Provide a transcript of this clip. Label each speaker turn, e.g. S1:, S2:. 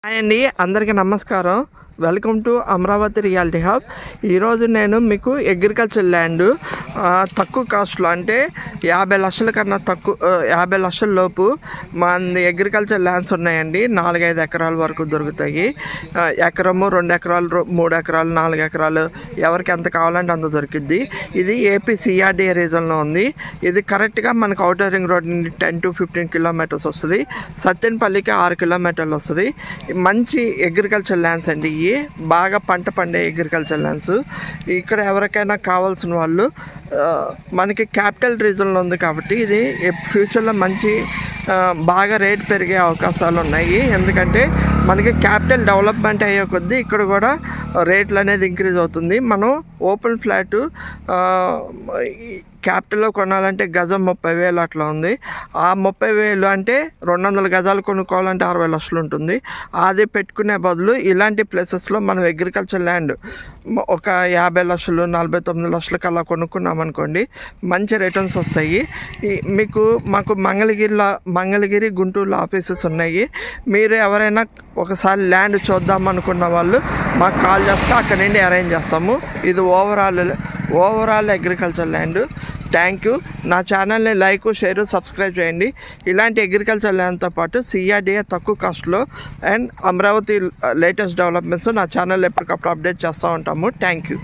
S1: Hi అండి, అందరికీ నమస్కారం. Welcome to Amaravati reality hub. ఈరోజు నేను మీకు అగ్రికల్చర్ ల్యాండ్ తక్కువ కాస్ట్లో అంటే 50 లక్షల కన్నా తక్కువ 50 లక్షల లోపు మన అగ్రికల్చర్ ల్యాండ్స్ ఉన్నాయండి. 4-5 ఎకరాల వరకు దొరుకుతాయి. ఎకరము, 2 ఎకరాలు, 3 ఎకరాలు, 4 ఎకరాలు ఎవరికి ఎంత కావాలంటే అంత దొరికిద్ది. ఇది ఏపీ సిఆర్డీఏ రీజన్లో ఉంది. ఇది కరెక్ట్గా మనకు ఔటర్ రింగ్ రోడ్ నుండి 10 to 15 కిలోమీటర్స్ వస్తుంది. సత్తెనపల్లికి 6 కిలోమీటర్లు వస్తుంది. మంచి అగ్రికల్చర్ ల్యాండ్స్ అండి. ఇవి బాగా పంట పండే అగ్రికల్చర్ ల్యాండ్స్. ఇక్కడ ఎవరికైనా కావాల్సిన వాళ్ళు మనకి క్యాపిటల్ రీజన్లో ఉంది కాబట్టి ఇది ఫ్యూచర్లో మంచి బాగా రేట్ పెరిగే అవకాశాలు ఉన్నాయి. ఎందుకంటే మనకి క్యాపిటల్ డెవలప్మెంట్ అయ్యే కొద్దీ ఇక్కడ కూడా రేట్లు అనేది ఇంక్రీజ్ అవుతుంది. మనం ఓపెన్ ఫ్లాట్ క్యాపిటల్లో కొనాలంటే గజం 30,000 అట్లా ఉంది. ఆ 30,000 అంటే 200 గజాలు కొనుక్కోవాలంటే 60 లక్షలు ఉంటుంది. అది పెట్టుకునే బదులు ఇలాంటి ప్లేసెస్లో మనం అగ్రికల్చర్ ల్యాండ్ ఒక 50 లక్షలు, 49 లక్షలకు అలా కొనుక్కున్నామనుకోండి, మంచి రిటర్న్స్ వస్తాయి. మాకు మంగళగిరి, గుంటూరులో ఆఫీసెస్ ఉన్నాయి. మీరు ఎవరైనా ఒకసారి ల్యాండ్ చూద్దాం అనుకున్న వాళ్ళు మాకు కాల్ చేస్తే అక్కడి నుండి అరేంజ్ చేస్తాము. ఇది overall agriculture land. Thank you. నా ఛానల్ని లైక్, షేర్, సబ్స్క్రైబ్ చేయండి. ఇలాంటి అగ్రికల్చర్ ల్యాండ్తో పాటు సిఆర్డీఏ తక్కువ కాస్ట్లో అండ్ అమరావతి లేటెస్ట్ డెవలప్మెంట్స్ నా ఛానల్ ఎప్పటికప్పుడు అప్డేట్ చేస్తూ ఉంటాము. Thank you.